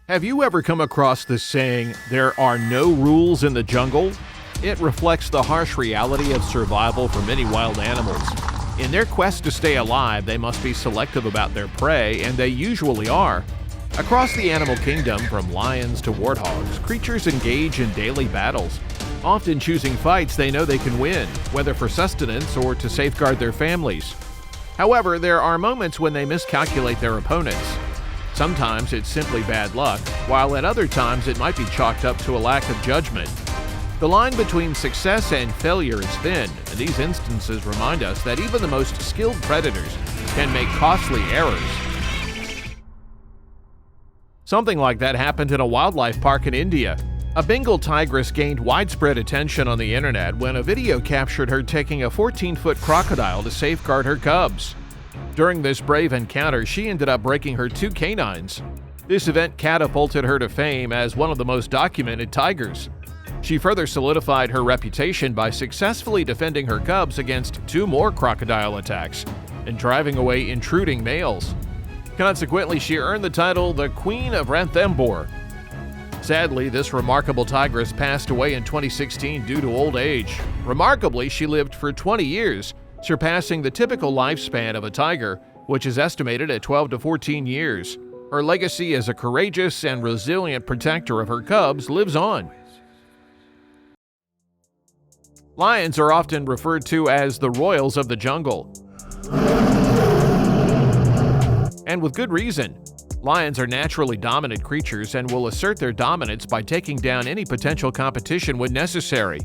Have you ever come across the saying, "There are no rules in the jungle"? It reflects the harsh reality of survival for many wild animals. In their quest to stay alive, they must be selective about their prey, and they usually are. Across the animal kingdom, from lions to warthogs, creatures engage in daily battles, often choosing fights they know they can win, whether for sustenance or to safeguard their families. However, there are moments when they miscalculate their opponents. Sometimes it's simply bad luck, while at other times it might be chalked up to a lack of judgment. The line between success and failure is thin, and these instances remind us that even the most skilled predators can make costly errors. Something like that happened in a wildlife park in India. A Bengal tigress gained widespread attention on the internet when a video captured her taking a 14-foot crocodile to safeguard her cubs. During this brave encounter, she ended up breaking her 2 canines. This event catapulted her to fame as one of the most documented tigers. She further solidified her reputation by successfully defending her cubs against 2 more crocodile attacks and driving away intruding males. Consequently, she earned the title the Queen of Ranthambore. Sadly, this remarkable tigress passed away in 2016 due to old age. Remarkably, she lived for 20 years, surpassing the typical lifespan of a tiger, which is estimated at 12 to 14 years. Her legacy as a courageous and resilient protector of her cubs lives on. Lions are often referred to as the royals of the jungle. And with good reason. Lions are naturally dominant creatures and will assert their dominance by taking down any potential competition when necessary.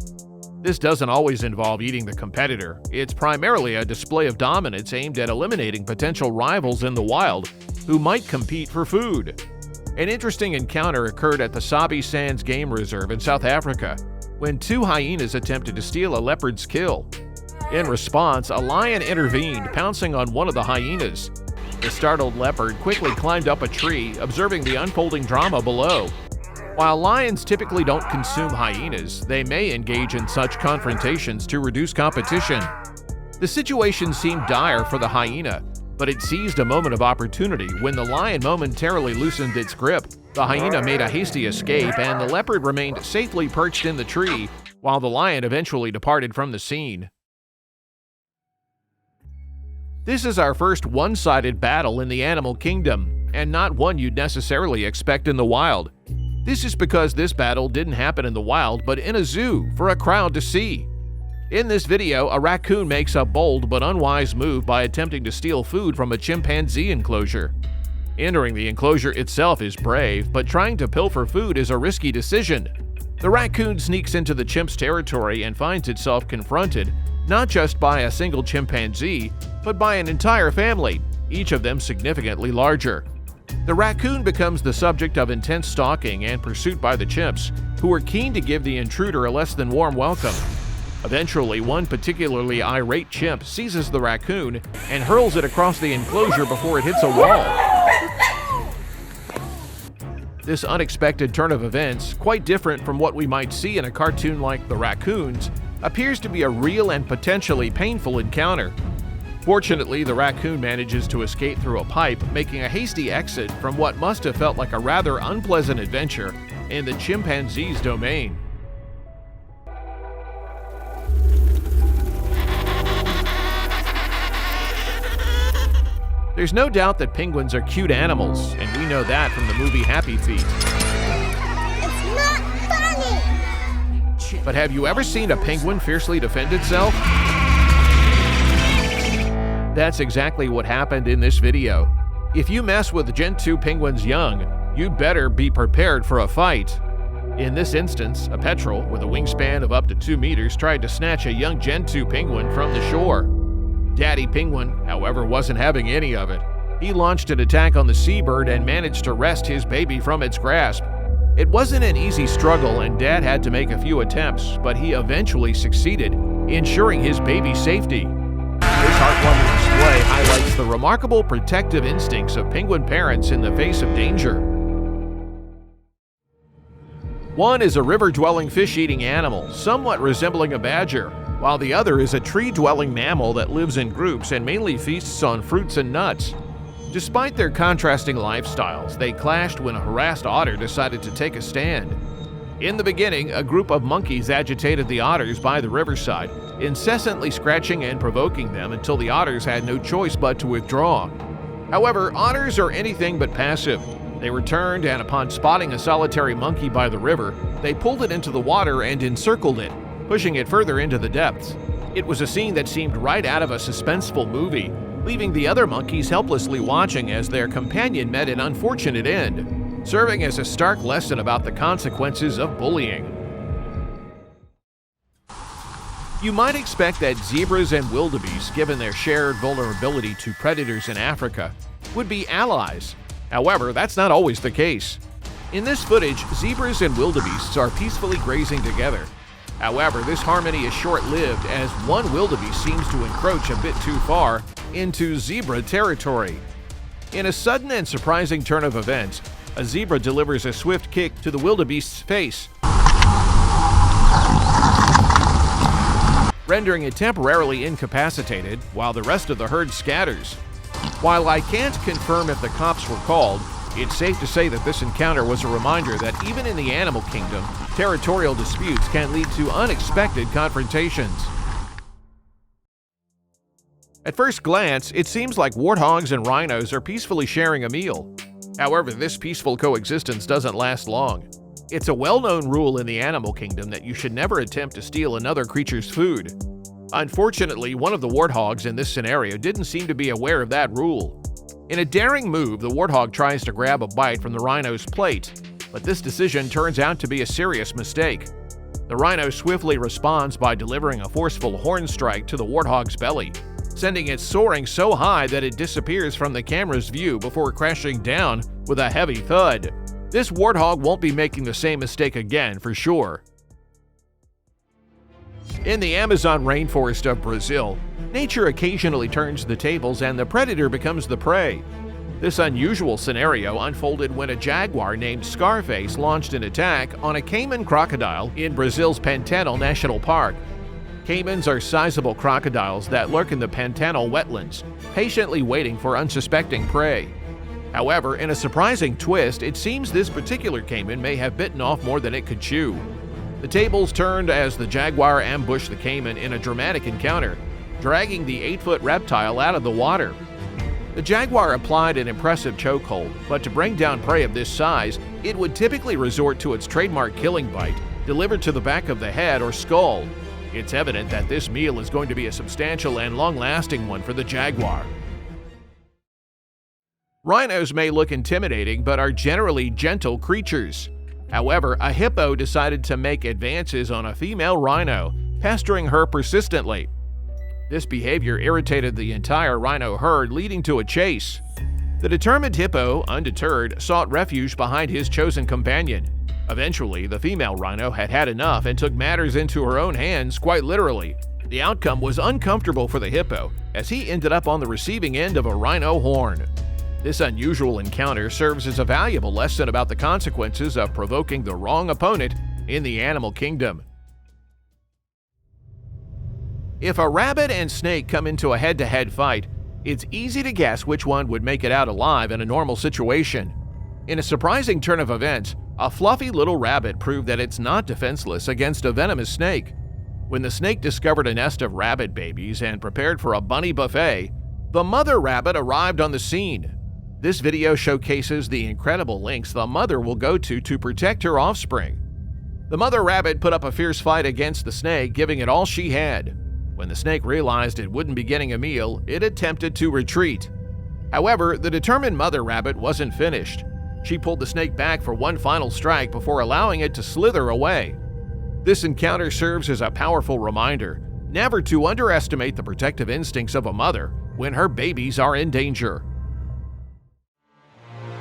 This doesn't always involve eating the competitor. It's primarily a display of dominance aimed at eliminating potential rivals in the wild who might compete for food. An interesting encounter occurred at the Sabi Sands Game Reserve in South Africa when 2 hyenas attempted to steal a leopard's kill. In response, a lion intervened, pouncing on one of the hyenas. The startled leopard quickly climbed up a tree, observing the unfolding drama below. While lions typically don't consume hyenas, they may engage in such confrontations to reduce competition. The situation seemed dire for the hyena, but it seized a moment of opportunity when the lion momentarily loosened its grip. The hyena made a hasty escape, and the leopard remained safely perched in the tree, while the lion eventually departed from the scene. This is our first one-sided battle in the animal kingdom, and not one you'd necessarily expect in the wild. This is because this battle didn't happen in the wild, but in a zoo for a crowd to see. In this video, a raccoon makes a bold but unwise move by attempting to steal food from a chimpanzee enclosure. Entering the enclosure itself is brave, but trying to pilfer food is a risky decision. The raccoon sneaks into the chimp's territory and finds itself confronted not just by a single chimpanzee, but by an entire family, each of them significantly larger. The raccoon becomes the subject of intense stalking and pursuit by the chimps, who are keen to give the intruder a less than warm welcome. Eventually, one particularly irate chimp seizes the raccoon and hurls it across the enclosure before it hits a wall. This unexpected turn of events, quite different from what we might see in a cartoon like The Raccoons, appears to be a real and potentially painful encounter. Fortunately, the raccoon manages to escape through a pipe, making a hasty exit from what must have felt like a rather unpleasant adventure in the chimpanzee's domain. There's no doubt that penguins are cute animals, and we know that from the movie Happy Feet. It's not funny! But have you ever seen a penguin fiercely defend itself? That's exactly what happened in this video. If you mess with Gen 2 penguins young, you'd better be prepared for a fight. In this instance, a petrel with a wingspan of up to 2 meters tried to snatch a young Gen 2 penguin from the shore. Daddy Penguin, however, wasn't having any of it. He launched an attack on the seabird and managed to wrest his baby from its grasp. It wasn't an easy struggle, and Dad had to make a few attempts, but he eventually succeeded, ensuring his baby's safety. This heartwarming display highlights the remarkable protective instincts of penguin parents in the face of danger. One is a river-dwelling fish-eating animal, somewhat resembling a badger, while the other is a tree-dwelling mammal that lives in groups and mainly feasts on fruits and nuts. Despite their contrasting lifestyles, they clashed when a harassed otter decided to take a stand. In the beginning, a group of monkeys agitated the otters by the riverside, incessantly scratching and provoking them until the otters had no choice but to withdraw. However, otters are anything but passive. They returned, and upon spotting a solitary monkey by the river, they pulled it into the water and encircled it, pushing it further into the depths. It was a scene that seemed right out of a suspenseful movie, leaving the other monkeys helplessly watching as their companion met an unfortunate end, serving as a stark lesson about the consequences of bullying. You might expect that zebras and wildebeest, given their shared vulnerability to predators in Africa, would be allies. However, that's not always the case. In this footage, zebras and wildebeests are peacefully grazing together. However, this harmony is short-lived as one wildebeest seems to encroach a bit too far into zebra territory. In a sudden and surprising turn of events, a zebra delivers a swift kick to the wildebeest's face, rendering it temporarily incapacitated while the rest of the herd scatters. While I can't confirm if the cops were called, it's safe to say that this encounter was a reminder that even in the animal kingdom, territorial disputes can lead to unexpected confrontations. At first glance, it seems like warthogs and rhinos are peacefully sharing a meal. However, this peaceful coexistence doesn't last long. It's a well-known rule in the animal kingdom that you should never attempt to steal another creature's food. Unfortunately, one of the warthogs in this scenario didn't seem to be aware of that rule. In a daring move, the warthog tries to grab a bite from the rhino's plate, but this decision turns out to be a serious mistake. The rhino swiftly responds by delivering a forceful horn strike to the warthog's belly, sending it soaring so high that it disappears from the camera's view before crashing down with a heavy thud. This warthog won't be making the same mistake again for sure. In the Amazon rainforest of Brazil, nature occasionally turns the tables and the predator becomes the prey. This unusual scenario unfolded when a jaguar named Scarface launched an attack on a caiman crocodile in Brazil's Pantanal National Park. Caimans are sizable crocodiles that lurk in the Pantanal wetlands, patiently waiting for unsuspecting prey. However, in a surprising twist, it seems this particular caiman may have bitten off more than it could chew. The tables turned as the jaguar ambushed the caiman in a dramatic encounter, dragging the 8-foot reptile out of the water. The jaguar applied an impressive chokehold, but to bring down prey of this size, it would typically resort to its trademark killing bite, delivered to the back of the head or skull. It's evident that this meal is going to be a substantial and long-lasting one for the jaguar. Rhinos may look intimidating, but are generally gentle creatures. However, a hippo decided to make advances on a female rhino, pestering her persistently. This behavior irritated the entire rhino herd, leading to a chase. The determined hippo, undeterred, sought refuge behind his chosen companion. Eventually, the female rhino had had enough and took matters into her own hands, quite literally. The outcome was uncomfortable for the hippo, as he ended up on the receiving end of a rhino horn. This unusual encounter serves as a valuable lesson about the consequences of provoking the wrong opponent in the animal kingdom. If a rabbit and snake come into a head-to-head fight, it's easy to guess which one would make it out alive in a normal situation. In a surprising turn of events, a fluffy little rabbit proved that it's not defenseless against a venomous snake. When the snake discovered a nest of rabbit babies and prepared for a bunny buffet, the mother rabbit arrived on the scene. This video showcases the incredible lengths the mother will go to protect her offspring. The mother rabbit put up a fierce fight against the snake, giving it all she had. When the snake realized it wouldn't be getting a meal, it attempted to retreat. However, the determined mother rabbit wasn't finished. She pulled the snake back for one final strike before allowing it to slither away. This encounter serves as a powerful reminder never to underestimate the protective instincts of a mother when her babies are in danger.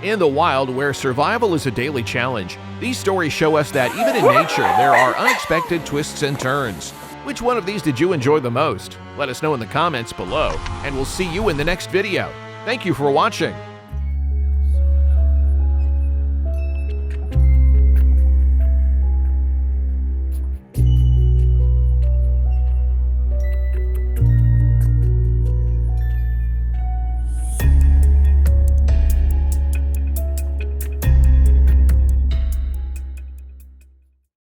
In the wild, where survival is a daily challenge, these stories show us that even in nature, there are unexpected twists and turns. Which one of these did you enjoy the most? Let us know in the comments below, and we'll see you in the next video. Thank you for watching.